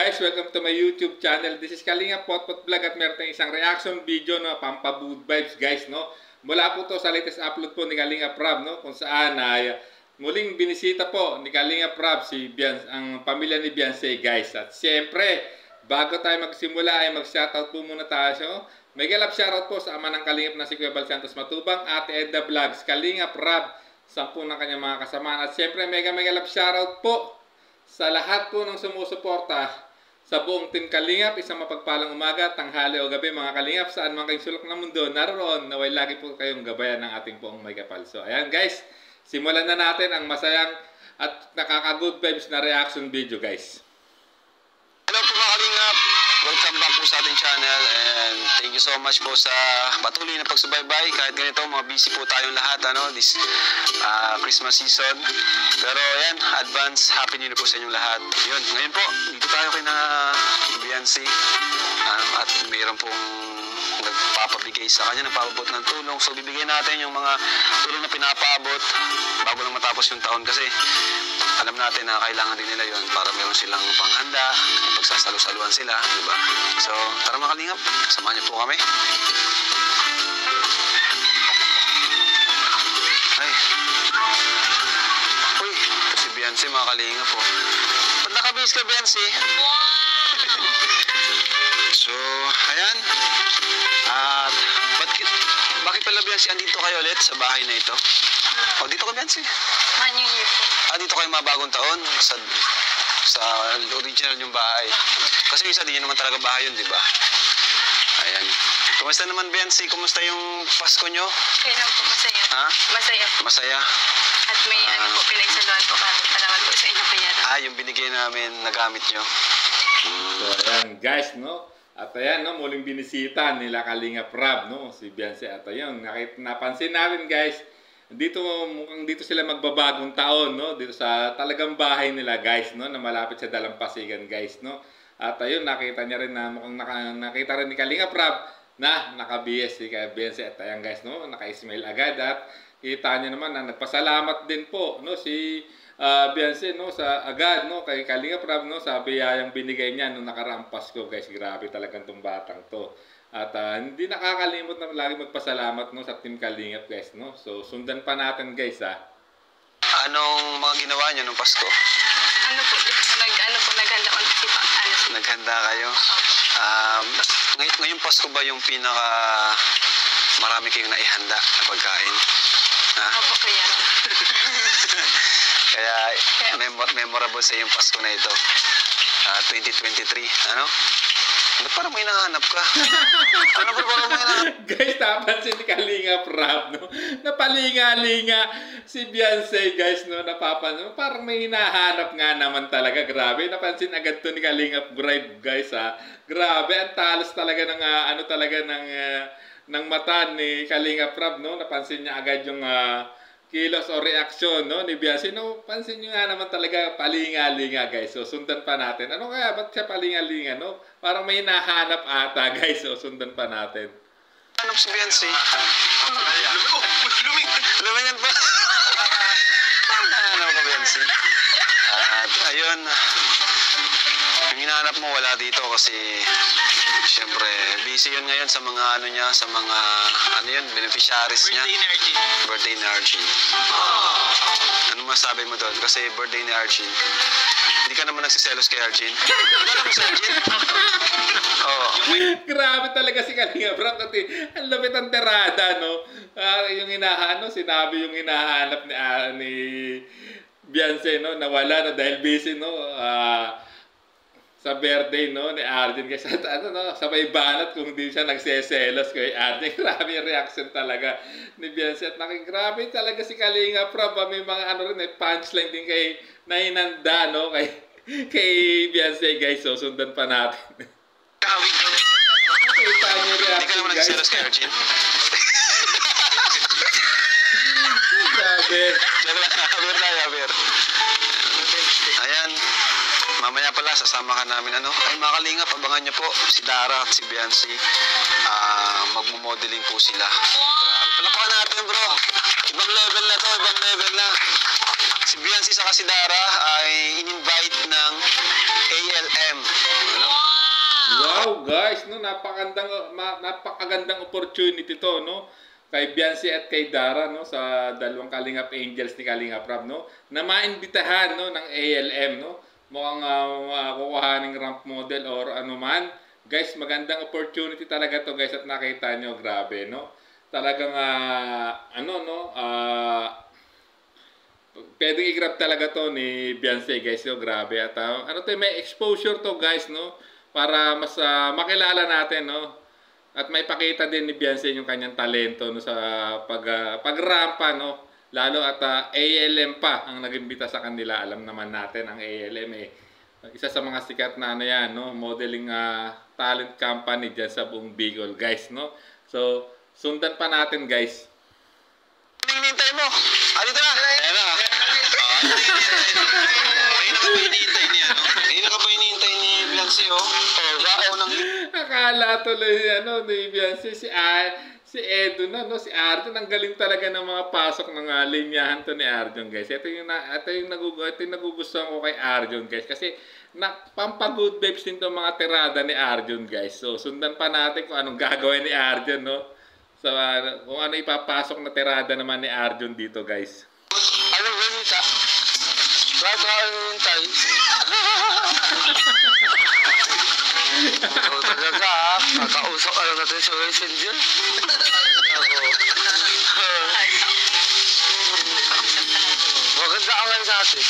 guys? Welcome to my YouTube channel. This is Kalinga Potpot Vlog at meron tayong isang reaction video na pampabood vibes guys, no? Mula po to sa latest upload po ni Kalinga Prab, no? Kung saan ay muling binisita po ni Kalinga Prab ang pamilya ni Beyonce guys. At siyempre, bago tayo magsimula ay mag-shoutout po muna tayo. So, mega love shoutout po sa ama ng Kalingap na si Kuya Bal Santos Matubang, Ate Edna Vlogs, Kalinga Prab, 10 ng kanyang mga kasamahan. At siyempre, mega love shoutout po sa lahat po ng sumusuporta sa buong Team Kalingap. Isang mapagpalang umaga, tanghali o gabi mga Kalingap, saan man kayong sulok ng mundo, naroon, naway lagi po kayong gabayan ng ating poong may kapal. So ayan guys, simulan na natin ang masayang at nakaka-good vibes na reaction video guys. Hello po mga Kalingap, welcome back po sa ating channel and thank you so much po sa patuloy na pagsubaybay. Kahit ganito, mga busy po tayong lahat this Christmas season. Pero ayan, advance happy new year po sa inyong lahat. Yun, ngayon po, dito tayo kay na Beyonce at mayroon pong nagpapabigay sa kanya, nagpapabot ng tulong. So bibigyan natin yung mga tulong na pinapaabot bago lang matapos yung taon kasi alam natin na kailangan din nila yon para meron silang panghanda, pagsasalu-saluan sila, diba? So tara mga Kalingap, samahan niyo po kami. Ay, uy, ito si Beyonce mga Kalingap po. Ba't nakabihis ka Beyonce? So, ayan. At bakit pala Beyonce, andito kayo ulit sa bahay na ito? O, dito ka Beyonce? New Year po. Dito kayo mga bagong taon sa original yung bahay. Kasi isa din naman talaga bahay yun, di ba? Ayan. Kumusta naman Beyonce? Kumusta yung Pasko nyo? Okay lang po, masaya. Ha? Masaya po. Masaya? At may po, pinagsaluhan po kami. Salamat po sa inyo kaya. Yung binigay namin, nagamit nyo. So ayan guys, no? At ayan, no, muling binisita nila Kalinga Prab, no? Si Beyonce. At ayun, napansin natin guys, mukhang dito sila magbabagong taon, no? Dito sa talagang bahay nila guys, no? Na malapit sa Dalampasigan guys, no? At ayun, nakita niya rin na mukhang nakita rin ni Kalinga Prab na naka-BS si Beyonce. At ayan guys, no? Naka-smile agad at kita niya naman na nagpasalamat din po, no? Si Beyonce, no, sa agad, no, kay Kalinga Prab, no, sa biyayang binigay niya nung nakaraang Pasko guys. Grabe talagang tong batang to. At hindi nakakalimot na lagi magpasalamat, no, sa Team Kalingap guys, no. So sundan pa natin guys Anong mga ginawa niyo nung Pasko? Naghanda ko kasi pa. Naghanda kayo? Ngayong Pasko ba yung pinaka marami kayong naihanda na pagkain? Opo, kaya. Kaya memorable sa yung Pasko na ito. 2023, ano? Ba't parang may hinahanap ka? Ano ba parang may hinahanap? Guys, napansin ni Kalinga Prab, no? Napalinga-linga si Beyonce, guys, no? Napapansin, parang may hinahanap nga naman talaga. Grabe, napansin agad to ni Kalinga Prab, guys, Grabe, ang talos talaga ng, ng mata ni Kalinga Prab, no? Napansin niya agad yung kilos o reaksyon, no, ni Beyonce. No, pansin nyo nga naman talaga, palinga-linga guys. So sundan pa natin. Ano kaya, ba't siya palinga-linga, no? Parang may nahanap ata guys. So sundan pa natin. Hanap si Beyonce? Lumingan pa. Hanap ka Beyonce? At ayun, yung hinahanap mo wala dito kasi siyempre busy yun ngayon sa mga sa mga beneficiaries niya. Birthday ni Arjun. Ano masabi mo doon? Kasi birthday ni Arjun. Hindi ka naman nagsiselos kay Arjun? Ano mo sa Arjun? Grabe talaga si Kalinga Prab. Ang lapit ang terada, no? Yung sinabi yung hinahanap ni Beyonce, no? Nawala na dahil busy, no? Sa birthday, no, ni Arjun guys. At sabay banat kung di siya nagseselos kay Arjun. Grabe yung reaction talaga ni Beyonce. At grabe talaga si Kalinga Prab. May mga punchline din kay nahinanda, no, kay Beyonce guys. So sundan pa natin. Kita niyo reaction, hindi ka naman nagseselos kay Arjun? Grabe. Ayan. Mamaya pala, sasama ka namin. Ay mga Kalingap, abangan niyo po si Dara at si Beyonce. Magmo-modeling po sila. Grabe. Palapakan natin bro. Ibang level na to, ibang level na. Si Beyonce sa si Dara ay in-invite ng ALM Wow, guys, no, napakagandang opportunity to, no? Kay Beyonce at kay Dara, no, sa dalawang Kalingap Angels ni Kalingap Rab, no, na maimbitahan, no, ng ALM, no, mukhang kukuhaning ramp model or ano man. Guys, magandang opportunity talaga to, guys, at nakita nyo, grabe, no. Talagang ano, no, pwedeng i-grab talaga to ni Beyonce, guys, no, grabe. At ano to, may exposure to, guys, no, para mas makilala natin, no. At may pakita din ni Beyonce yung kanyang talento, no, sa pagrampa, no. Lalo at ALM pa ang nag-imbita sa kanila. Alam naman natin ang ALM isa sa mga sikat na ano yan, no, modeling talent company dyan sa buong Bicol, guys, no. So, sundan pa natin, guys. Hinihintay mo. Dito na. Ayan na. Kanina ka ba hinihintay ni Beyonce, oh? Gao ng... Akala tuloy ano, ni Beyonce, si Edo na, no, si Arjun. Ang galing talaga ng mga pasok ng linyahan to ni Arjun, guys. Ito yung nagugustuhan ko kay Arjun, guys. Kasi pampagood vibes din itong mga tirada ni Arjun, guys. So, sundan pa natin kung anong gagawin ni Arjun, no? So, kung ano ipapasok na tirada naman ni Arjun dito, guys. Ano ba nita? Bakit ka hinihintay? Oo, talaga ha. Kakausap ka lang natin sa messenger. Maganda ka lang sa atin.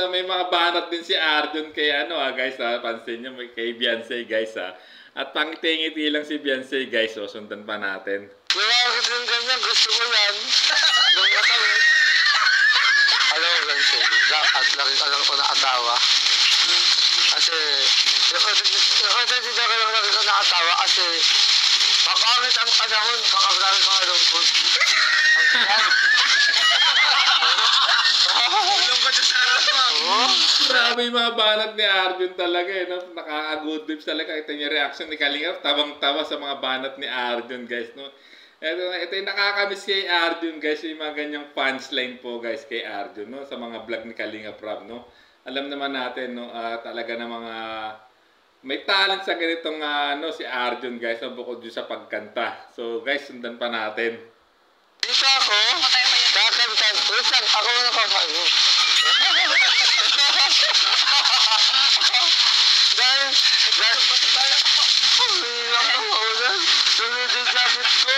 May mga banat din si Arjun kay ano guys, pansin niyo kay Beyonce, guys, At pangiti-ngiti lang si Beyonce, guys, so sundan pa natin. Bakit yung ganyan? Gusto ko yan. Nung kami. Alam mo guys, at laki ka lang ko nakatawa. Kasi, yung hindi ka lang laki ka nakatawa kasi makakangit ang panahon, kakaglamit ka malungkot. Ulong ka dyan sa harap mo. Grabe yung mga banat ni Arjun talaga, no? Nakaka-good vibes talaga. Ito yung reaction ni Kalingap, tabang-tawa sa mga banat ni Arjun, guys, no? Ito yung nakakamiss kay Arjun, guys, yung mga ganyang punchline po, guys, kay Arjun, no? Sa mga vlog ni Kalingap Rab, no? Alam naman natin, no, talaga na mga may talent sa ganitong no, si Arjun, guys, no? Bukod yun sa pagkanta. So, guys, sundan pa natin. Dito ako, kakanta. Wait lang, ako na kakain mo. Dahil, sunod yung jacket ko.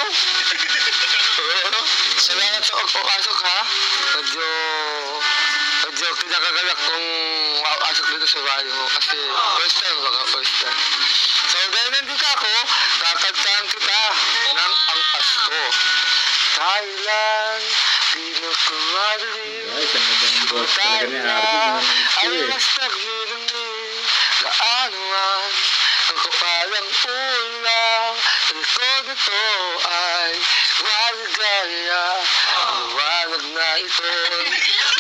Salamat sa pagpapasok, ha? Medyo kinakagalak kung makapasok dito sa bahay mo. Kasi first time. So, dahil nandito ako, kakantahan kita ng ang Pasko. Thailand, pinukumadali. Guys, ang ganda ng boss talaga ni Arjun. Ay, mas naglilimin, kaanuman, kapalang ulang, likod ito ay maligaya, liwanag na ito,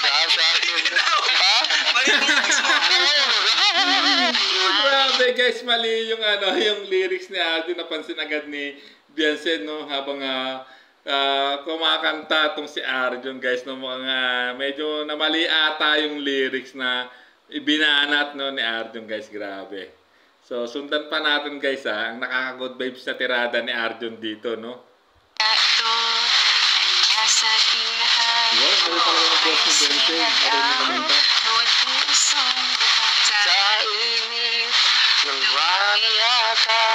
nasa akin. Ha? Grabe, guys, mali yung yung lyrics ni Arjun, napansin agad ni Beyonce, no, habang kumakanta tong si Arjun, guys, no, mga medyo namali ata yung lyrics na ibinanat, no, ni Arjun, guys. Grabe. So, sundan pa natin, guys, ang nakaka-good vibes na tirada ni Arjun dito, no. Wow, mali pala yung boss ni Beyonce. Marinig kumanta. Sa init ng wangiyata,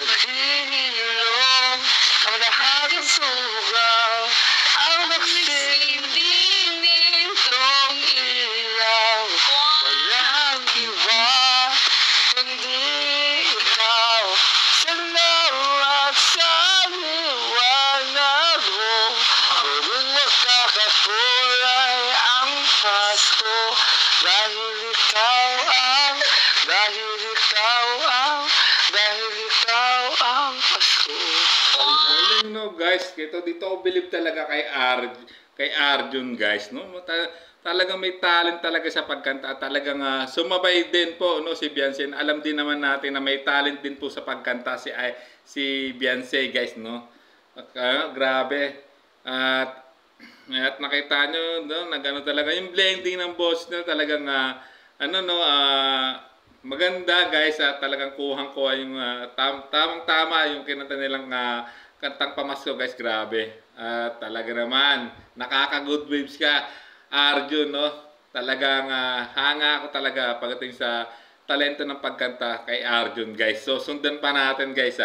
naghihilom ang lahat ng sugaw, ang nagsilinding itong ilaw. Walang iba, kundi ikaw. Salamat sa liwanag mo, muling magkakakulay ang Pasko. Dahil ikaw ang Pasko. Galing, no, guys. Dito ako believe talaga kay Arjun, guys, no. Talagang may talent talaga sa pagkanta. Talagang sumabay din po, no, si Beyonce. Alam din naman natin na may talent din po sa pagkanta si Beyonce, guys, no. Grabe. At nakita nyo, no, nagano talaga yung blending ng boss nyo, talagang ano no, maganda guys, talagang kuhang-kuha yung tamang-tama yung kinanta nilang kantang pamasko guys, grabe. Talaga naman, nakaka-good vibes ka, Arjun, no? Talagang hanga ako talaga pagdating sa talento ng pagkanta kay Arjun guys. So sundan pa natin guys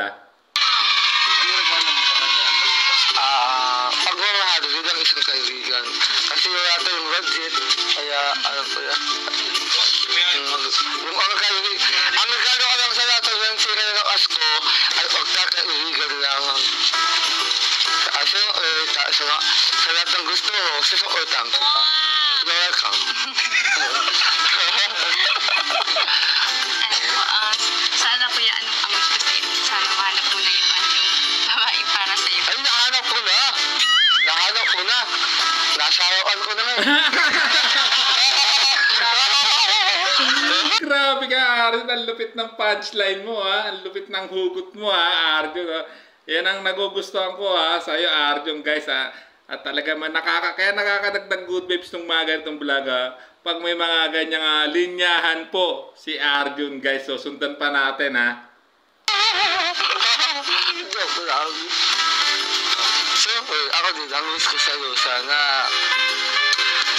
Pagmamahal bilang isang kaibigan. Kasi wala tayong budget, kaya ano po yan. Yung ang nagkano ka lang sa lahat ng sila ng asko ay pagkakaibigan lamang. Sa lahat ng gusto mo, susuotan kita. Welcome. Sana kuya, anong ang gusto sa'yo? Sana mahanap mo na yung babae para sa'yo. Ay, nahanap ko na. Nasarawan ko na nga. Grabe ka, Arjun. Ang lupit ng punchline mo, Ang lupit ng hugot mo, Arjun. Yan ang nagugustuhan ko, sa'yo, Arjun, guys, At talaga man, kaya nakakadagdag good vibes ng mga ganitong vlog, Pag may mga ganyang linyahan po si Arjun, guys. So, sundan pa natin, Joke lang. Siyempre, ako din, ang wish ko sa'yo, sana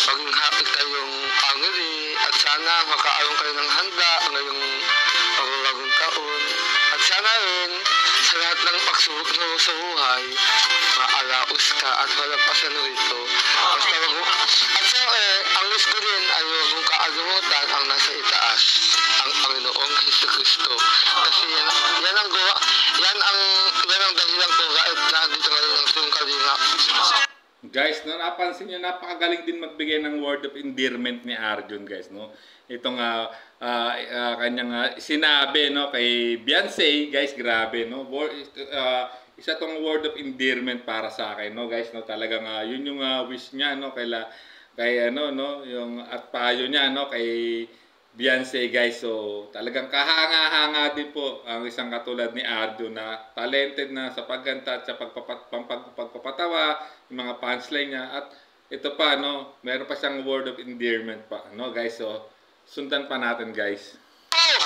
maging happy kayong family at sana makaaroon kayo ng handa ngayong pagkakagong taon. At sana rin, sa lahat ng pagsubok mo sa buhay, maalaos ka at malagpasan rito. Basta at siyempre, ang wish ko din ay huwag mong kaalimutan ang nasa itaas, ang Panginoong Jesucristo. Kasi yan ang dahilan ko kahit nandito ngayon ang Team Kalingap. Guys, no, napansin nyo, napakagaling din magbigay ng word of endearment ni Arjun, guys, no? Itong kanyang sinabi, no, kay Beyonce, guys, grabe, no? Isa tong word of endearment para sa akin, no, guys, no? Talagang yun yung wish niya, no, kay ano, no, yung at payo niya, no, kay Beyonce, guys. So, talagang kahanga-hanga din po ang isang katulad ni Arjun na talented na sa pagkanta at sa pagpapatawa, yung mga punchline niya. At ito pa, no, meron pa siyang word of endearment pa, no, guys. So, sundan pa natin, guys. Ayaw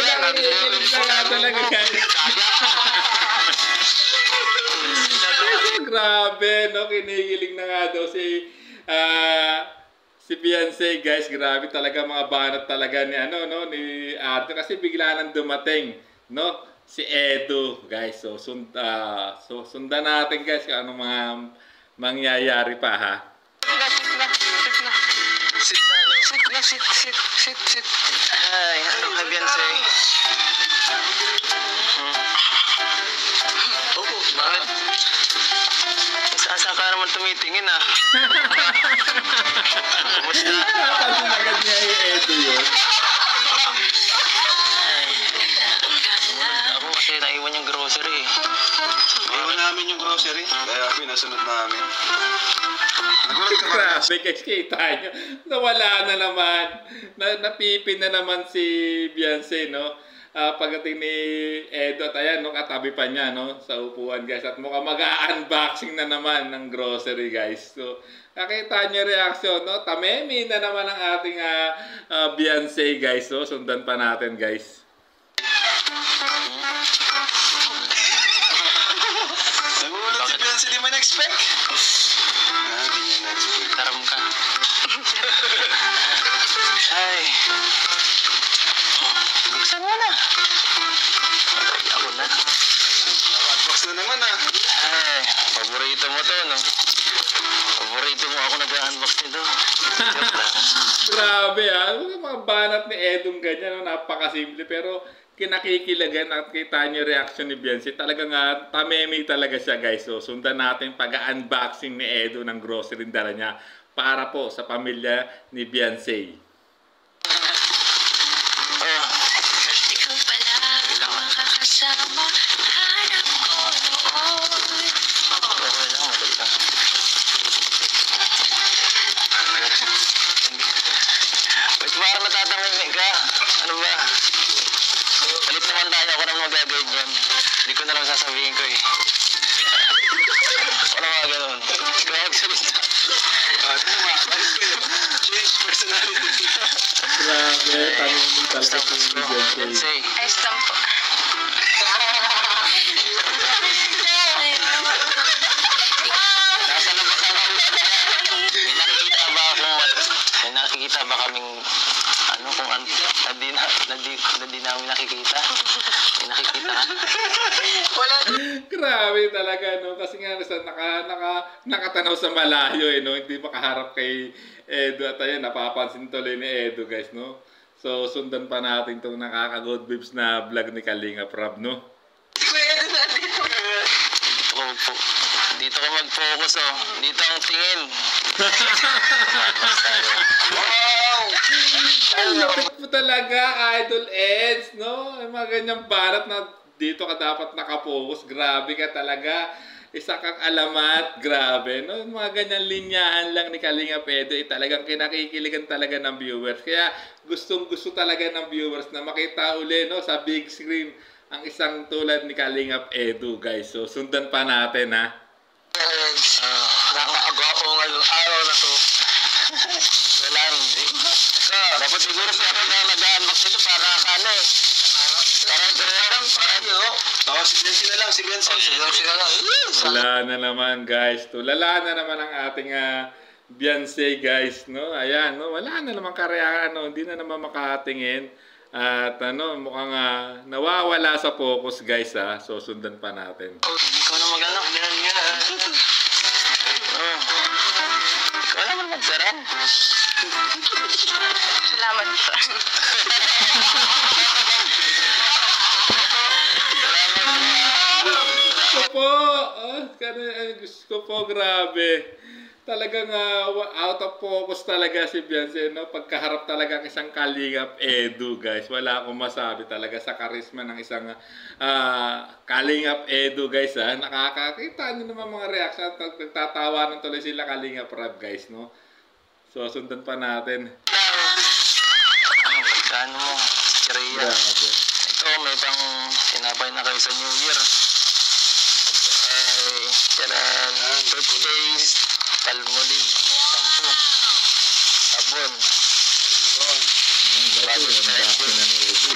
na, talaga, guys. Grabe, no? Kinikilig na nga daw si Beyonce, guys. Grabe talaga, mga banat talaga ni ni Arjun kasi bigla nang dumating, no? Si Edo, guys. So sundan natin, guys, kung anong mga mangyayari pa, Sit. Ay, ano ka, Beyonce? Bakit? Saan ka naman tumitingin, Kumusta? Napansin agad niya yung Edo yun. Ako kasi naiwan yung grocery. Iwan namin yung grocery, kaya pinasunod namin. Grabe, guys, kita nyo. Nawala na naman. Napipin na naman si Beyonce, no? Pagdating ni Edo at ayan, no, katabi pa niya, no, sa upuan, guys. At mukhang mag-unboxing na naman ng grocery, guys. So, nakita niyo reaction, no? Tamemi na naman ang ating Beyonce, guys. So, sundan pa natin, guys. Nagulat si Beyonce, di man expect. Di niya na-expect. Taram ka. Ay. Buksan mo na. Ako na. Naka-unbox na naman, Ay, paborito mo to, no? Paborito mo ako nag-unbox nito. Grabe, mga banat ni Edong ganyan, no? Napakasimple, pero kinakikilagan at kita niyo reaction ni Beyonce. Talagang tamemi talaga siya, guys. So, sundan natin pag-unboxing ni Edo ng grocery dala niya para po sa pamilya ni Beyonce. Ikaw pala makakasama, hanap ko noon. Okay lang, madali lang. Wait, parang natatamimik ka. Ano ba? Palit naman tayo, ako nang magaganyan. Hindi ko na lang sasabihin ko, Change personality. Grabe, tanong mo talaga si Beyonce. Beyonce. Ayos lang po. Nasa labas ang kausap niya. May nakikita ba kaming kung hindi namin nakikita? May nakikita ka? Grabe talaga, no? Kasi nga, nakatanaw sa malayo, no? Hindi makaharap kay Edo. At ayun, napapansin tuloy ni Edo, guys, no? So, sundan pa natin itong nakaka-good vibes na vlog ni Kalinga Prab, no? Dito ko mag-focus, oh. Dito ang tingin. Wow! Ang lupit mo talaga, Idol Eds, no? Yung mga ganyang barat na dito ka dapat nakapokus. Grabe ka talaga. Isa kang alamat. Grabe, no? Yung mga ganyang linyahan lang ni Kalinga Edo, talagang kinakikiligan talaga ng viewers. Kaya gustong-gusto talaga ng viewers na makita uli, no? Sa big screen ang isang tulad ni Kalinga Edo, guys. So, sundan pa natin, ha? Nakakagwapo ngayong araw na to. Wala hindi. Dapat siguro sa akin na nag-unbox ito para nakakano eh. Parang Oo, si Beyonce na lang, si Beyonce. Wala na naman, guys. Tulala na naman ang ating Beyonce, guys, no? Ayan, no? Wala na naman karya, hindi na naman makatingin. At mukhang nawawala sa focus, guys, ha. So, sundan pa natin. Ikaw na mag-ano. Ikaw naman mag-saran. Salamat po. Gusto po! Gusto po, grabe. Talagang out of focus talaga si Beyonce, no? Pagkaharap talaga ng isang Kalinga Edo, guys. Wala akong masabi talaga sa karisma ng isang Kalinga Edo, guys, ha? Nakakakita nyo naman mga reaction at nagtatawanan tuloy sila Kalinga Prab, guys, no? So, sundan pa natin. Pagkano mo, Chiria. Grabe. Ito, may pang tinapay na kayo sa New Year. Charan, toothpaste, Palmolive, shampoo, sabon. Guys, yung dati na ni Edo.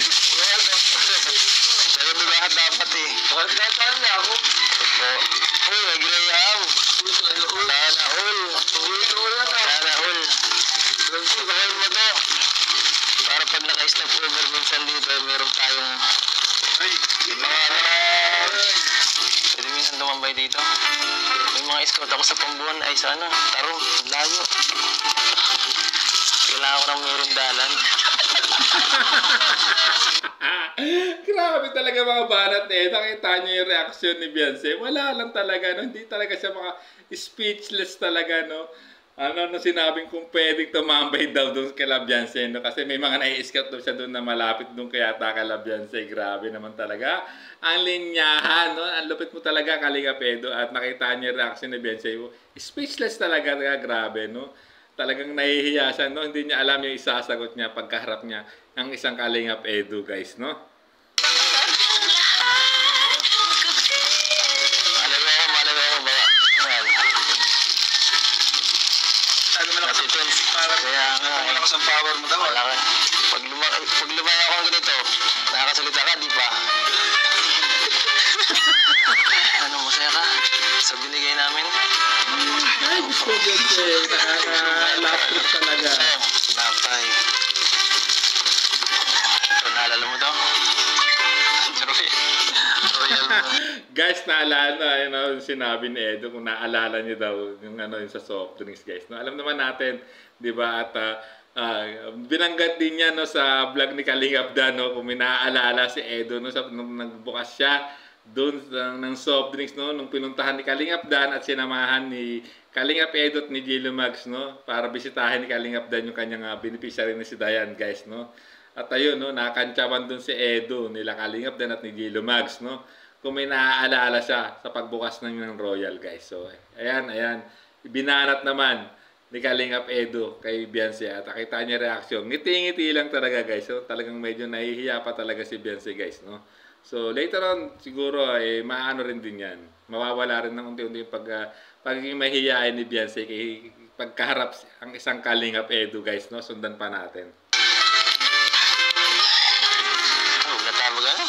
Pero lahat dapat eh. Dapat na ako. Ito. Uy, nag-graham. Sana all. Sana all. Gawin mo to. Para pag naka-step over minsan dito, meron tayong pwede minsan tumambay dito. May mga scout ako sa Pambuhan ay sa Tarong, layo. Kailangan ko ng merundalan. Grabe talaga mga banat eh. Nakita niyo yung reaksyon ni Beyonce. Wala lang talaga, no? Hindi talaga siya mga speechless talaga, no? Na sinabing kung pwedeng tumambay daw doon kay Beyonce, no? Kasi may mga nai-scout daw siya doon na malapit doon kaya kay Beyonce. Grabe naman talaga. Ang linyahan, no? Ang lupit mo talaga, Kalinga Edo. At nakita niyo yung reaction ni Beyonce. Speechless talaga, grabe, no? Talagang nahihiya siya, no? Hindi niya alam yung isasagot niya pagkaharap niya ng isang Kalinga Edo, guys, no? Kaya nga, Malakas ang power mo daw. malaki. Pag lumaya ako ganito, nakakasalita ka, di ba? Ano, masaya ka sa binigay namin? Ay, gusto Beyonce. Nakaka-laptop talaga. Napay. Ito, naalala mo daw? Royal mo. Guys, naalala, sinabi ni Edo kung naalala niyo daw yung yung sa soft drinks, guys. No, alam naman natin, 'di ba? At binanggat din niya no sa vlog ni Kalingap Dan, no, kung may naaalala si Edo no sa nung nagbukas siya doon ng soft drinks, no, nung pinuntahan ni Kalingap Dan at sinamahan ni Kalingap Edo at ni Jilo Mags, no, para bisitahin ni Kalingap Dan yung kanyang beneficiary na si Dayan, guys, no. At ayun, no, nakantsawan doon si Edo nila Kalingap Dan at ni Jilo Mags, no. Kung may naaalala siya sa pagbukas ng Royal, guys. So, ayan. Binanat naman ni Kalingap Edo kay Beyonce. At nakita niya reaksyon. Ngiti-ngiti lang talaga, guys. So, talagang medyo nahihiya pa talaga si Beyonce, guys, no? So, later on, siguro, maano rin din yan. Mawawala rin ng unti-unti yung pagiging mahihiyain ni Beyonce pagkaharap ang isang Kalingap Edu, guys, no? Sundan pa natin. Oh, natawag ano?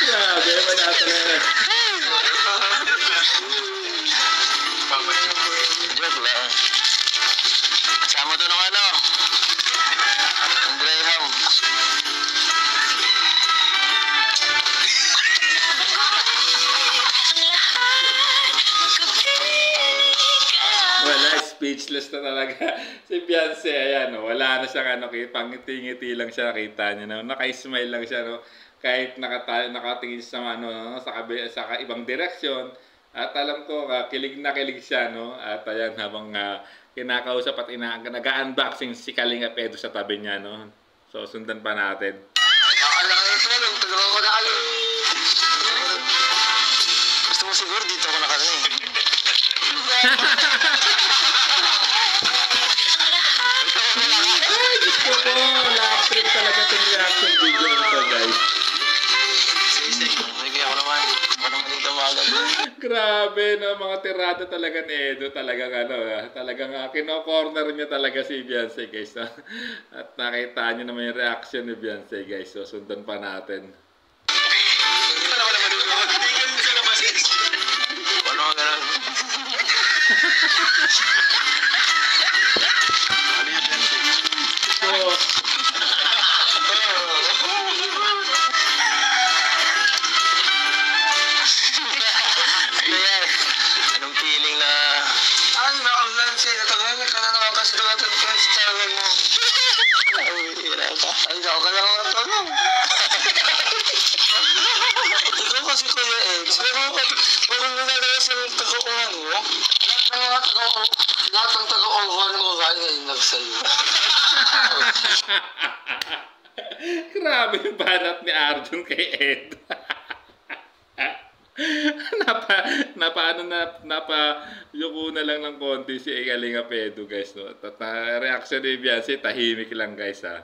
Grabe, manata na yan. Joke lang. Kasama to ng ano? Ang Graham. Wala, speechless na talaga. Si Beyonce, ayan, no? Wala na siyang ano, pangiti-ngiti lang siya, nakita niya, no? Naka-smile lang siya, no? Kahit nakatingin sa, ano, no? Sa ibang direksyon. At alam ko, kilig na kilig siya, no? At ayan, habang kinakausap at nag-unboxing si Kalingap Edu sa tabi niya, no? So, sundan pa natin. Gusto mo siguro dito ako nakarating. Ay, gusto ko! Laugh trip talaga itong reaction video nito, guys. Sige, ako naman. Ako naman dito magag. Grabe, no? Mga tirada talaga ni Edu. Talagang ano, talagang kino-corner niya talaga si Beyonce, guys. No? At nakita niyo naman yung reaction ni Beyonce, guys. So, sundan pa natin. Ano ka ganun? Ano yan, Beyonce? So, Ano yan? Anong feeling na... Ay, na-online siya. Natagalan ka na naman kasi tumatag ka sa channel mo. Hira ka. Ay, ako ka lang ang tanong. Ikaw kasi Kuya Ed. Pero kung nalala sa taga-uwan mo, lahat ng taga-uwan mo ay nagsayo. grabe yung banat ni Arjun kay Ed. Napayuko na lang ng konti si Kalingap Edu, guys, no? At reaction ni Beyonce, tahimik lang, guys, ha.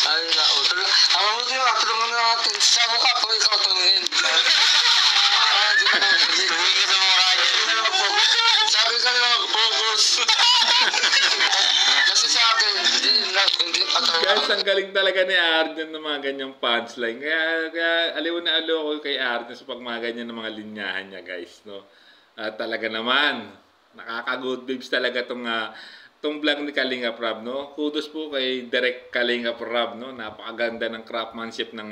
Ay, nautol. Tama mo din, tulungan na natin. Sa mukha ko, ikaw tumingin. Tumingin ka sa mukha niya. Sabi ka na mag-focus. Kasi sa akin, hindi patawa. Guys, ang galing talaga ni Arjun ng mga ganyang punchline. Kaya aliw na aliw ako kay Arjun sa pag mga ganyan ng mga linyahan niya, guys, no? At talaga naman, nakaka-good vibes talaga tong vlog ni Kalingap Rob, no? Kudos po kay Direk Kalingap Rob, no? Napakaganda ng craftsmanship ng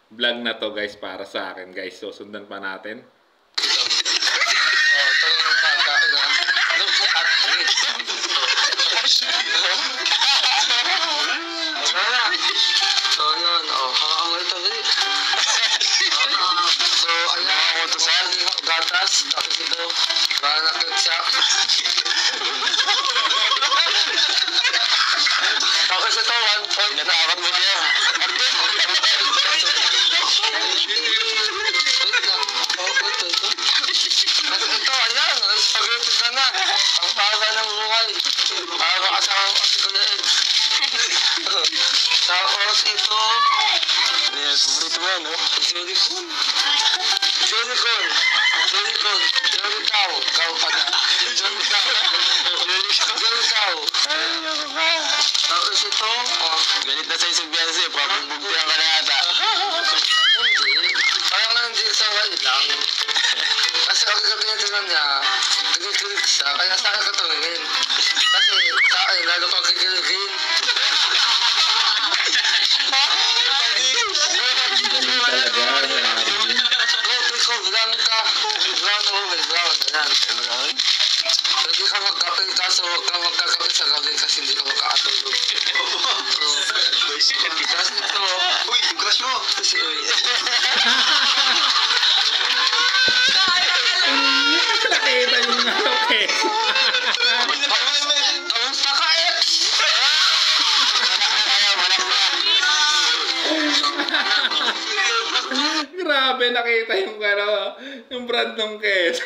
vlog na to, guys, para sa akin, guys. So, sundan pa natin. So, yun. Hawakan mo ito, dali. So, ayan. Utusan. Gatas. Tapos ito. Banak ketchup. Tapos ito, 1 point. Natakot mo siya. Wait lang. Ito. Tapos ito, ayan. Spaghetti ka na. Ang pasa ng buhay. Para makasama ko si Kuya Ed. Tapos ito, Yes, paborito mo, no? Jolicon. Jolicon. Jolicon. Jolitaw. Gaw ka na. Jolitaw. Jolitaw. Tapos ito, Galit na sa'yo si Beyonce. Papagbugtihan ka na ata. hindi. Parang hindi sa wala lang. Kasi ang gagawin niya, nagigilig siya. Kaya sa akin katumingin. Kasi sa akin, lalo kang gigiligin. Galing talaga ni Arjun. Ikaw, brown ka. Brown mo, may brown. Ayan. Brown? Hindi ka magkape, kaso huwag ka magkakape sa gabi kasi hindi ka magkakatulog. Kasi ito, Uy, yung crush mo! kasi Nakita yung okay. kamusta ka eh? Grabe, nakita yung brand ng keso.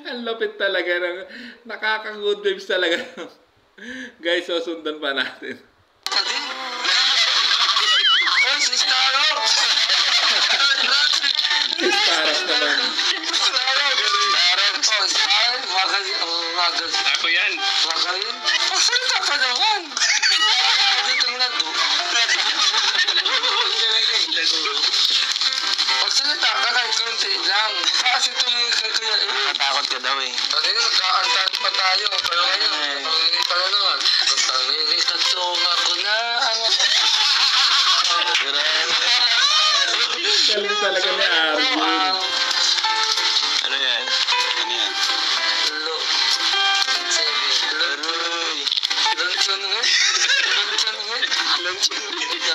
Ang lupit talaga. Nakaka-good vibes talaga. Guys, so sundan pa natin. Oh, si Staro! Paras naman. agad. Ako yan. Magaling. Magsalita ka naman. Dito nga do. Magsalita ka kahit konti lang. Kasi tumingin ka kaya eh. Matakot ka daw eh. Kanina nagkaantaan pa tayo. Pero ngayon, tumingin ka na naman. Tumingin ka tunga ko na. Galing talaga ni Arjun. Ano yan? Ano yan? Lo. Aroy. Luncheon nga. Luncheon nga. Luncheon.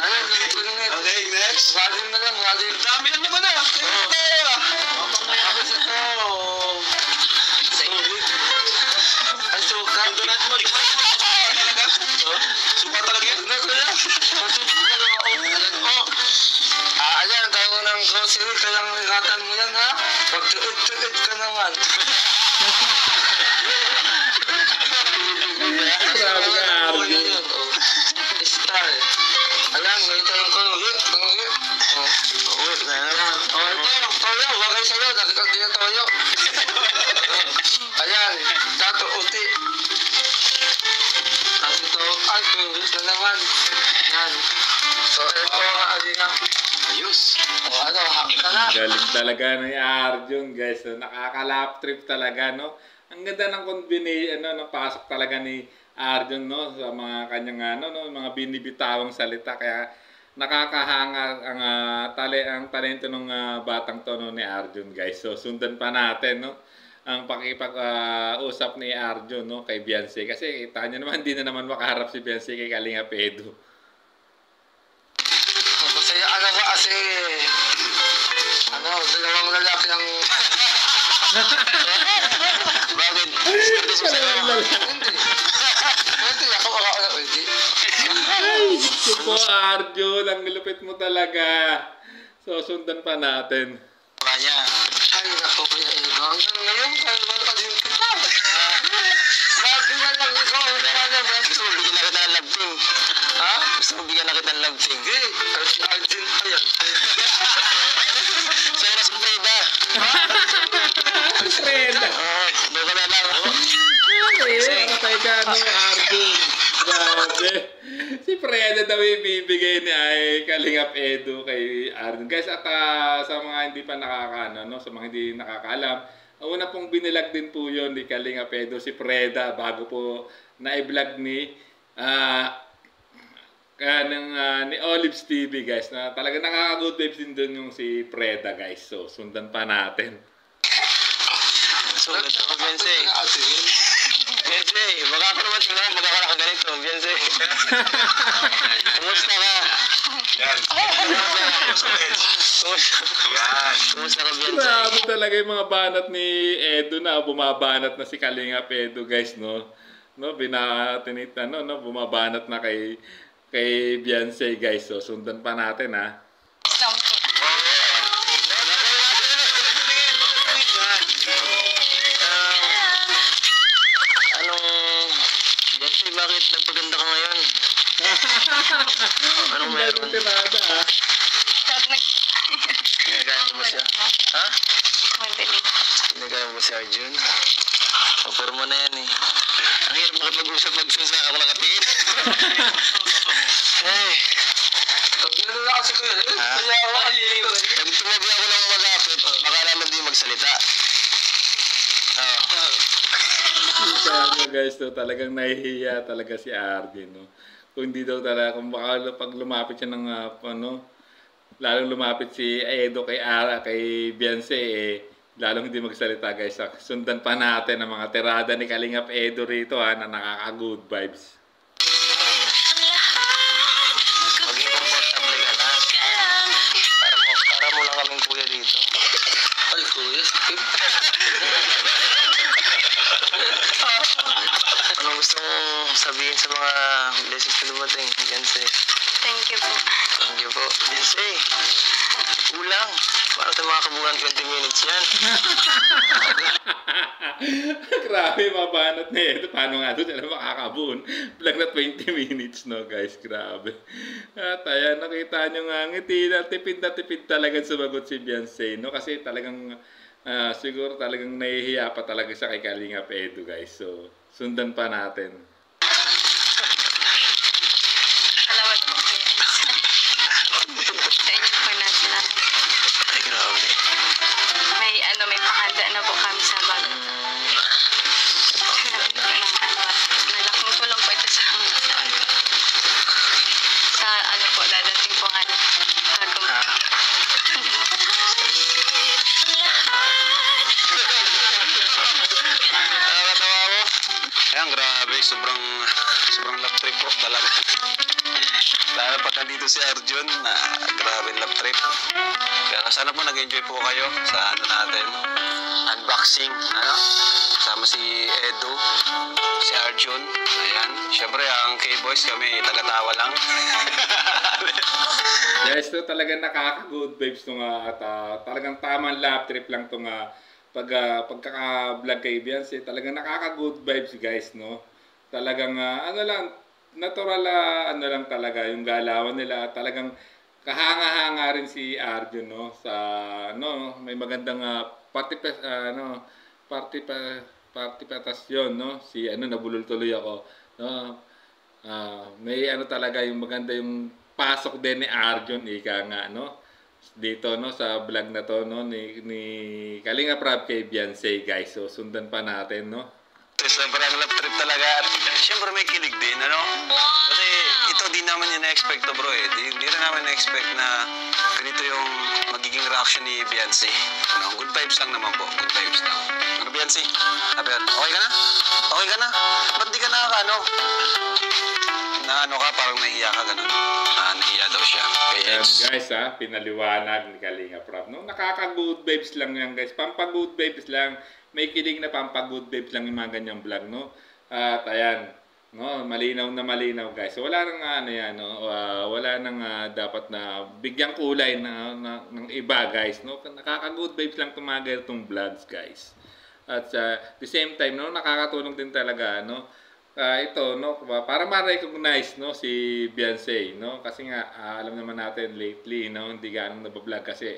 Ayan, luncheon nga. Okay, next. Walim na lang, walim. Dami lang naman ah. Tingnan tayo ah. Ako sa to. Ay, suka. Donut mo. Talaga? Suka talaga yan? Ano ko yan? Matulog ka lang ako. Oh. Ayan, tayo ng grocery. Kaya ingatan mo yan, ha? Pag-tuit-tuit ka naman. Grabe ka, Arjun. Star. Ayan, ngayon tayong kulit. Kulit. Oo, kaya naman. Oh, ito, toyo. Huwag kayo sa'yo. Nakikag din toyo. Ayan, dato uti. Tapos ito, ay, kulit na naman. Ayan. So, ito nga, alina. Ayos. O, ano, hakita na. Galing talaga ni Arjun, guys. No? Nakaka-lap trip talaga, no? Ang ganda ng combination, ng pasok talaga ni Arjun, no? Sa mga kanyang, mga binibitawang salita. Kaya nakakahanga ang talento ng batang to, no, ni Arjun, guys. So, sundan pa natin, no? Ang pakipag-usap ni Arjun, no, kay Beyonce. Kasi kita nyo naman, hindi na naman makaharap si Beyonce kay Kalinga Edu. Masaya ano ba kasi dalawang lalaki ang Bakit? Swerte mo sa'yo. hindi. Hindi ako hindi. Ito po, Arjun, ang lupit mo talaga. So, sundan pa natin. Kanya. Ay, ako kaya hanggang ngayon tayo ba din kita? Sabi na lang ikaw, Gusto mo bigyan na kita ng love team? ha? Gusto mo bigyan na kita ng love team? Hindi, si Arjun pa yan. Sa'yo na si Freda. Freda. Oo, doon ka na lang. Patay ka, no, Arjun. Grabe. Si Freda daw ibibigay ni Kalingap Edu kay Arjun. Guys, at sa mga hindi pa sa mga hindi nakakaalam, ang una pong binilag din po yun ni Kalingap Edu, si Freda, bago po na-vlog ni ni Olives TV, guys, na talaga nakaka-good vibes din doon yung si Freda, guys. So, sundan pa natin. So, ito ko, Beyonce. Beyonce, baka ako naman tingnan, baka ka nakaganito, Beyonce. Kumusta ka? Yan. Kumusta ka, Beyonce? Grabe talaga yung mga banat ni Edu na bumabanat na si Kalingap Edu, guys, no? Binatinita, bumabanat na kay Beyonce, guys. So, sundan pa natin, ha? Lang po. Beyonce, bakit nagpaganda ka ngayon? Anong meron? Tirada, ha? Ginagaya mo ba siya? Ha? Madaling. Ginagaya mo ba si Arjun? Forma na yan eh. Ang hirap makipag-usap mag-sunsa ako nakatingin. Hey. Gano'n na kasi kuya. Kaya ako Pag tumabi ako ng malapit, baka naman di magsalita. Oo. Kaya guys, talagang nahihiya talaga si Arjun, no? Kung hindi daw talaga, kung baka pag lumapit siya ng, lalong lumapit si Edo kay Beyonce, lalong hindi magsalita, guys. Sundan pa natin ang mga tirada ni Kalingap Edo rito, ha, na nakaka-good vibes. Maging komportable ka na. Para mo lang kaming kuya dito. ay kuya, skip. Anong gusto mong sabihin sa mga blessings na dumating, Beyonce? Thank you po. Thank you po. Beyonce, kulang. Para sa mga kabuuan 20 minutes yan. Grabe, mabanat na ito. Paano nga doon sila makakabuon? Lang na 20 minutes, no, guys? Grabe. At ayan, nakita nyo nga, ngiti na tipid talagang sumagot si Beyonce, no? Kasi talagang Siguro talagang nahihiya pa talaga siya kay Kalingap Edu, guys. So, sundan pa natin. Salamat po kuya. Sa inyo po na salamat. Ay, grabe. May panghanda na po kami sa bago. Nalaking tulong po ito sa po, dadating po bagong Nakakatawa mo. Ayan, grabe. Sobrang love trip po talaga. Lalo pag nandito si Arjun, grabe love trip. Kaya sana po nag-enjoy po kayo sa natin, unboxing, kasama si Edu, si Arjun. Ayan, syempre ang K-Boys kami, taga-tawa lang. Guys, to talagang nakaka-good vibes to nga at talagang tamang lap trip lang to nga pagkaka-vlog kay Beyonce. Talagang nakaka-good vibes, guys, no? Talagang natural lang talaga yung galawan nila. Talagang kahanga-hanga rin si Arjun, no? Sa may magandang partipatasyon, no? Si nabulol tuloy ako, no? May talaga yung maganda yung pasok din ni Arjun, ika nga, no? Dito, no, sa vlog na to, no, ni Kalingap Rab kay Beyonce, guys. So, sundan pa natin, no? Sobrang love trip talaga. At syempre may kilig din, Kasi ito di naman yung na-expect to, bro, eh. Di rin naman na-expect na ganito yung magiging reaction ni Beyonce. Good vibes lang naman po. Good vibes lang. Beyonce? Okay ka na? Okay ka na? Ba't di ka parang nahiya ka, ganun? Nahiya daw siya. Ayan, guys, pinaliwanag ni Kalingap Rab. No, nakaka-good vibes lang yan, guys. Pampa-good vibes lang. May kilig na pampa-good vibes lang yung mga ganyang vlog, no? At ayan, no, malinaw na malinaw, guys. So, wala nang wala nang dapat na bigyang kulay ng iba, guys, no? Nakaka-good vibes lang itong mga ganitong vlogs, guys. At the same time, no, nakakatulong din talaga, no? Ito, no, para ma-recognize, no, si Beyonce, no? Kasi nga alam naman natin lately, no, hindi gaano nabablog kasi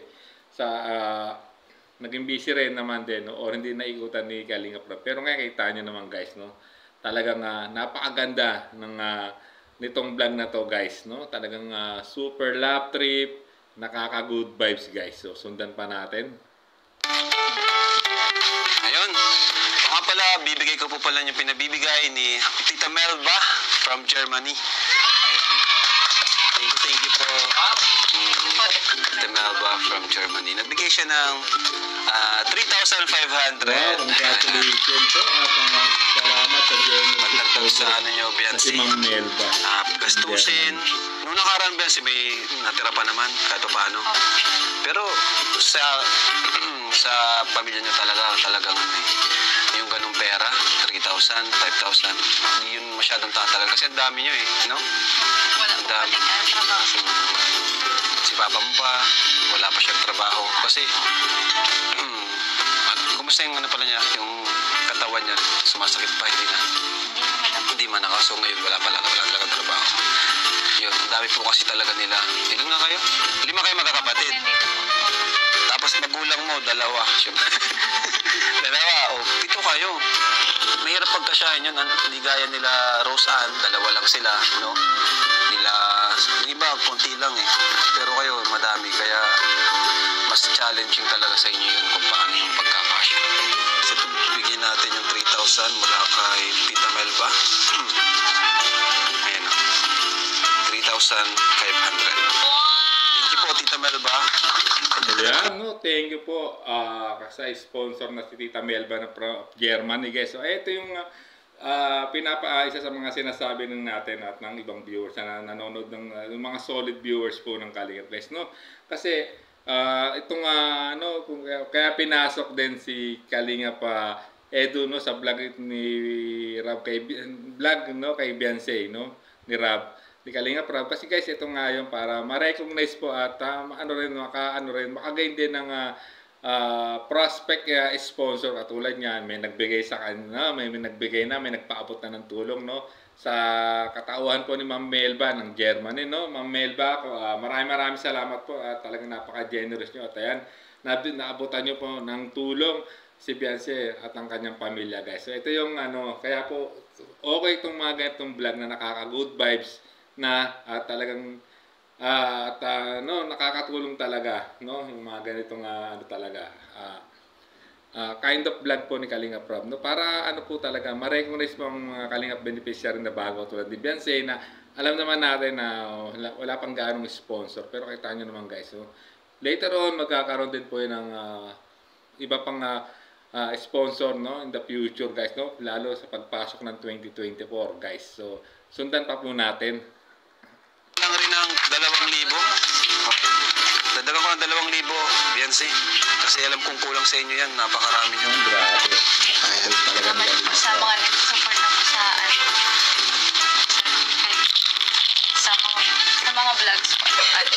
sa naging busy rin naman din, no, or hindi naikutan ni Kalingap Rab. Pero nga kita nyo naman, guys, no, talagang napakaganda ng nitong vlog na to, guys, no? Talagang super lap trip, nakaka-good vibes, guys. So, sundan pa natin. Ayun. Nga pala, bibigay ko po pala yung pinabibigay ni Tita Melba from Germany. Thank you po. Tita Melba from Germany. Nagbigay siya ng 3,500. Wow, congratulations po. Salamat sa Pagdagdag sa Beyonce. Si Ma'am Melba. Gastusin. Noong nakaraan, Beyonce, may natira pa naman kahit paano. Pero sa pamilya niyo talagang yung ganung pera, 3,000, 5,000, hindi yun masyadong tatagal kasi ang dami nyo, no? Wala po kaling trabaho. Si Papa mo pa, wala pa siyang trabaho kasi kumusta yung pala niya, yung katawan niya, sumasakit pa, hindi man ako. So ngayon wala talaga trabaho. Yun, ang dami po kasi talaga nila. Ilan nga kayo? 5 kayo magkakapatid. Tapos magulang mo, 2. Dalawa, 7 kayo. Mahirap pagkasyahin yun. Hindi gaya nila Roseanne, 2 lang sila, no? Yung iba, konti lang eh. Pero kayo, madami. Kaya mas challenging talaga sa inyo yun kung paano yung pagkakasya. So, bigyan natin yung 3,000 mula kay Tita Melba. Ayan o. 3,500. Thank you po, Tita Melba. Ayan, no, thank you po. Kasi sponsor na si Tita Melba na from Germany, guys. So, ito yung isa sa mga sinasabi natin at ng ibang viewers na nanonood ng mga solid viewers po ng Kalingap, guys, no? Kasi itong kaya pinasok din si Kalingap Edu, no, sa vlog ni Rab kay Beyonce, no, ni Rab, ni Kalingap Rab. Kasi guys, ito nga yung para ma-recognize po at makagain din ng prospect sponsor. Katulad niyan, may nagbigay sa kanya, may nagpaabot na ng tulong, no, sa katauhan po ni Ma'am Melba ng Germany, no. Ma'am Melba, maraming salamat po at talagang napaka-generous niyo. At ayan, naabutan nyo po ng tulong si Beyonce at ang kanyang pamilya, guys. So ito yung kaya po okay itong mga ganitong vlog na nakaka-good vibes na talagang nakakatulong talaga, no? Yung mga ganitong talaga kind of vlog po ni Kalingap Rob, no? Para po talaga ma-recognize mo ang mga Kalingap beneficiary na bago tulad ni Beyonce na alam naman natin na wala pang gaanong sponsor, pero kita nyo naman, guys. So later on magkakaroon din po yun ng iba pang sponsor, no, in the future, guys, no, lalo sa pagpasok ng 2024, guys. So sundan pa po natin. Lang rin ng 2,000. Dadagan ko ng 2,000, Beyonce. Kasi alam kong kulang sa inyo yan. Napakarami nyo. Grabe. Salamat po sa mga nag-support na po sa mga vlogs po. At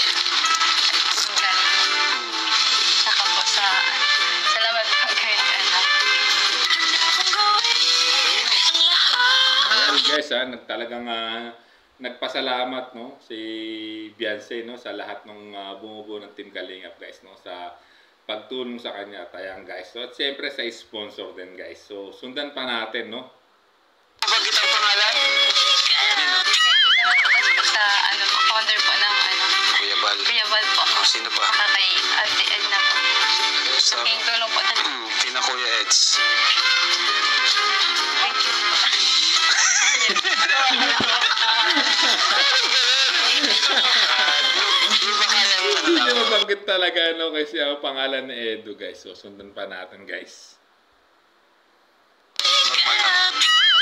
saka po salamat po kay Ayan, guys, talagang nagpasalamat, no, si Beyonce, no, sa lahat ng bumubuo ng Team Kalingap, guys, no, sa pagtulong sa kanya. Tayang, guys. So at siyempre sa sponsor din, guys. So sundan pa natin, no. Bakit ang pangalan? Sa founder po ng Kuya Bal. Kuya Bal po. Sino pa? Saka kay Ate Edna po. Sa King tulong po talaga. Tina Kuya Eds. Thank you po. Hindi mabanggit talaga, no, kasi ang pangalan ni Edu, guys. So sundan pa natin, guys.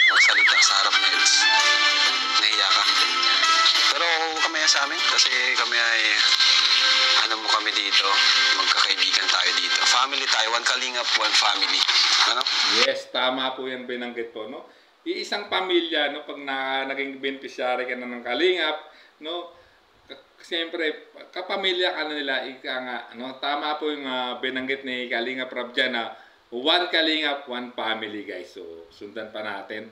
Magsalita sa harap na Eds. Nahiya ka. Pero kami sa amin kasi kami ay kami dito. Magkakaibigan tayo dito. Family tayo. One Kalingap, one family. Ano? Yes, tama po yan binanggit po, no. Iisang pamilya, no, pag naging beneficiary ka na ng Kalingap, no, siyempre kapamilya ka na nila, ika nga, no. Tama po yung binanggit ni Kalingap Rob dyan na one Kalingap, one family, guys. So sundan pa natin.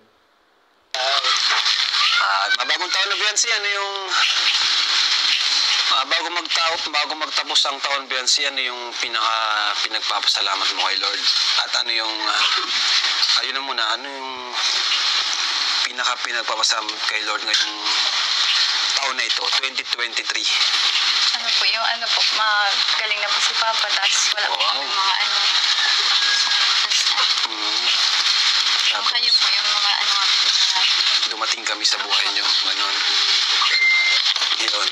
Mabagong taon na Beyonce, ano yung bago magtapos ang taon, Beyonce, ano yung pinagpapasalamat mo kay Lord? At ano yung ayun na muna, ano yung pinagpapasalamat kay Lord ngayong taon na ito, 2023? Ano po, yung magaling na po si Papa, tapos wala po yung mga yung kayo po, yung mga dumating kami sa buhay nyo, gano'n. Yun.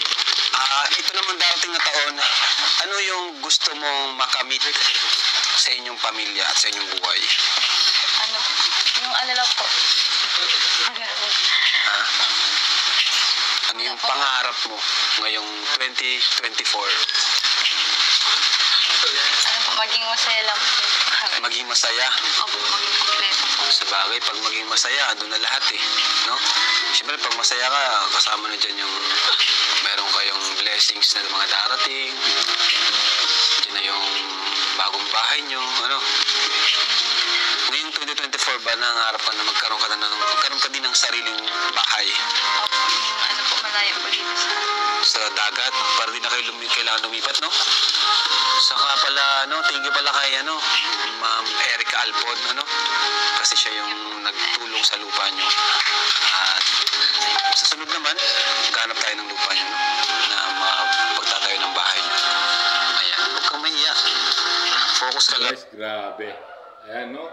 Ito naman darating na taon, ano yung gusto mong makamit sa inyong pamilya at sa inyong buhay? Yung lang po. Ano yung pangarap mo ngayong 2024? Maging masaya lang po. Maging masaya? Opo, maging kompleto po. Sa bagay, pag maging masaya, doon na lahat eh. No? Siyempre, pag masaya ka, kasama na dyan yung meron kayong blessings na mga darating. Dyan na yung bagong bahay nyo. Ano? Ngayong 2024 ba, nangarap ka na magkaroon ka din ng sariling bahay? Opo, po, malayo po dito sa dagat, para di na kayo kailangan lumipat, no? Saka pala, thank you pala kay, Ma'am Erica Alpon, kasi siya yung nagtulong sa lupa nyo. At sa sunod naman, maghanap tayo ng lupa nyo, na mapagtatayo ng bahay nyo. Ayan, huwag kang mahiya. Focus ka lang. Guys, grabe. Ayan, no?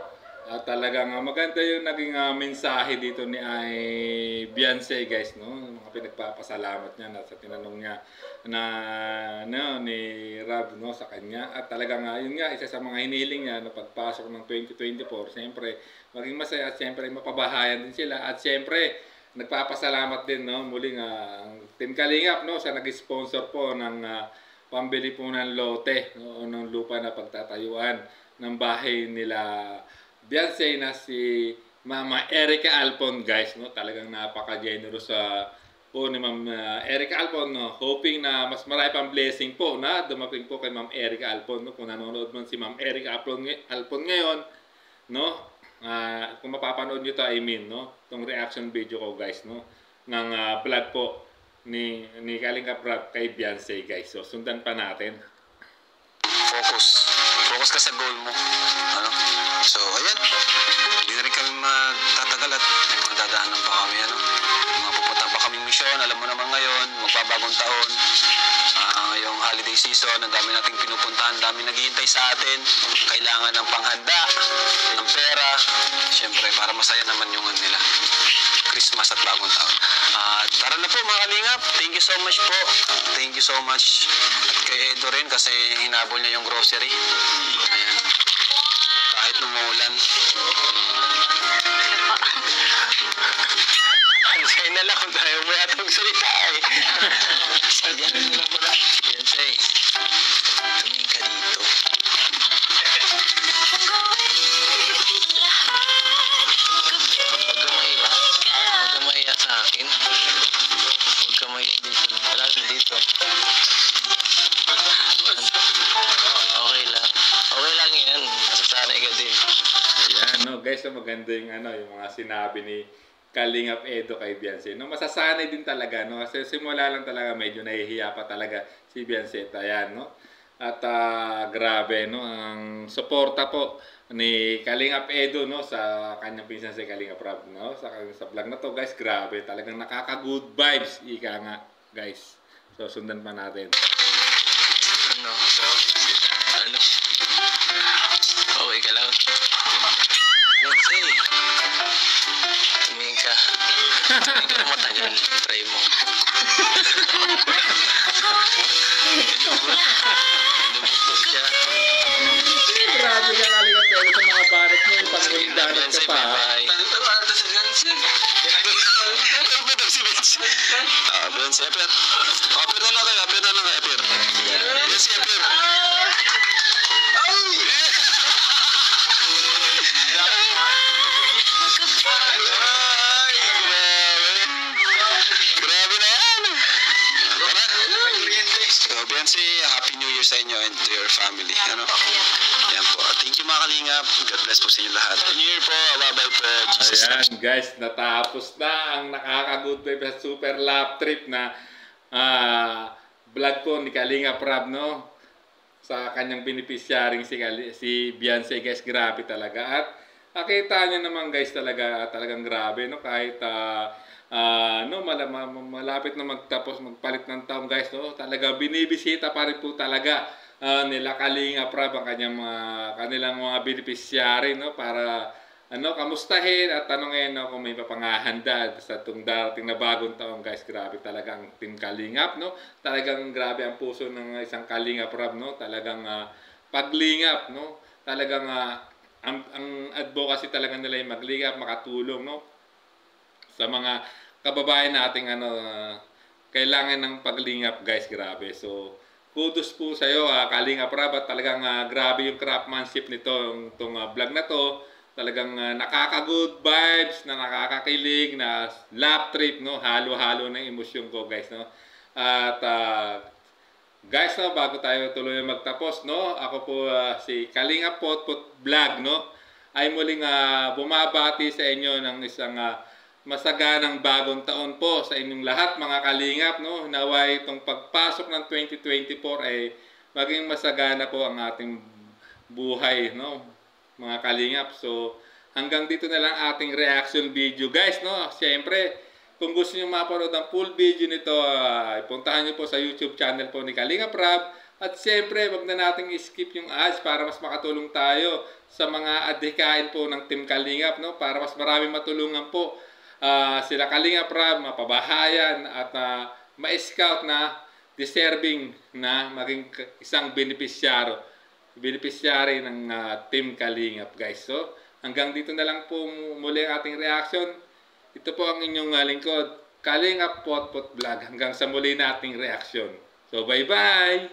Talagang maganda yung naging mensahe dito ni Beyonce, guys, no? Mga pinagpapasalamat niya na sa tinanong niya ni Rob, no, sa kanya. At talagang yun nga, isa sa mga hiniling niya na pagpasok ng 2024, siyempre maging masaya at siyempre mapabahayan din sila. At siyempre nagpapasalamat din, no, muling ang Team Kalingap, no, sa nag-sponsor po ng pambili po ng lote, no, ng lupa na pagtatayuan ng bahay nila Beyonce na si Mama Erica Alpon, guys, no. Talagang napaka-generous po ni Ma'am Erica Alpon, no. Hoping na mas marami pang blessing po na dumating po kay Ma'am Erica Alpon, no. Kung nanonood man si Ma'am Erica Alpon ngayon, no, kung mapapanood nyo to, no, itong reaction video ko, guys, no, ng vlog po ni Kalingap Rob kay Beyonce, guys. So sundan pa natin. Focus ka sa goal mo. Ano? So, ayan. Hindi na rin kami magtatagal at may mga dadaanan pa kami. Ano? Mga pupunta pa kami misyon. Alam mo naman ngayon, magbabagong taon. Ngayong holiday season, ang dami nating pinupuntahan, ang dami naghihintay sa atin. Kailangan ng panghanda, ng pera. Siyempre, para masaya naman yung nila. Christmas at bagong taon. Tara na po mga kalingap. Thank you so much po. Thank you so much. At kay Edo rin kasi hinabol niya yung grocery. Ayan. Kahit umuulan. Ansay na lang tayo. May atong salita eh. Sadyan na lang pala. Yan say. Tumingin ka dito. Huwag ka mahiya sa akin. Huwag ka mahiya dito. Wala dito. Okay lang. Okay lang yan. Nasasanay ka din. Ayan, no, guys, so maganda yung, yung mga sinabi ni Kalingap Edo kay Beyonce. No, masasanay din talaga, no? Kasi simula lang talaga medyo nahihiya pa talaga si Beyonce. Ayan, no? At grabe, no? Ang suporta po ni Kalingap Edo, no? Sa kanyang pinsan si Kalingap Rab, no? Sa vlog na to, guys, grabe. Talagang nakaka-good vibes. Ika nga, guys. So, sundan pa natin. Ano? Okay ka lang. Beyonce. Tumingin ka. Tumingin ka matagal. Try mo. Lumukot siya. Grabe ka Kalingap Edo sa mga banat mo. Pag-windanat ka pa. Beyonce, apir. Apir na lang kayo. Apir na lang kayo. Apir. Beyonce, apir. Grabe na yan. So, Beyonce, Happy New Year sa inyo and to your family. Ano? Yan po. Thank you mga kalingap. God bless po sa inyo lahat. Happy New Year po. Bye-bye po. Jesus. Ayan guys, natapos na ang nakaka-good vibe sa super lap trip na vlog po ni Kalingap Rab, no? Sa kanyang beneficiaring si Beyonce, guys. Grabe talaga. At nakita nyo naman guys talagang grabe, no? Kahit no, malapit na magpalit ng taon guys, no? Talaga binibisita pa rin po talaga nila Kalingap Rab ang kanilang mga beneficiary, no? Para kamustahin at tanongin, no, kung may papangahanda sa itong darating na bagong taon guys. Grabe talaga ang Team Kalingap, no? Talagang grabe ang puso ng isang Kalingap Rab, no? Talagang paglingap, no? Talagang ang advocacy talaga nila yung maglingap, makatulong, no? Sa mga kababayan nating kailangan ng paglingap guys. Grabe. So kudos po sa iyo Kalingap Rab, at talagang grabe yung craftsmanship nito, itong vlog na to. Talagang nakaka-good vibes, na nakakakilig, na lap trip, no? Halo-halo ng emosyon ko guys, no? At guys, no, bago tayo tuloy magtapos, no? Ako po si Kalingap Potpot Vlog, no? Ay muling bumabati sa inyo ng isang masaganang bagong taon po sa inyong lahat mga kalingap, no? Naway itong pagpasok ng 2024 ay maging masagana po ang ating buhay, no? Mga kalingap. So hanggang dito na lang ating reaction video guys, no? Siyempre kung gusto niyo mapanood ang full video nito, puntahan niyo po sa YouTube channel po ni Kalingap Rab. At siyempre wag na nating skip yung ads para mas makatulong tayo sa mga adhikain po ng Team Kalingap, no? Para mas marami matulungan po sila Kalingap Rab, mapabahayan at ma-scout na deserving na maging isang beneficiary ng Team Kalingap guys. So hanggang dito na lang po muli ang ating reaction. Ito po ang inyong lingkod, Kalingap Potpot Vlog. Hanggang sa muli na ating reaction. So bye bye.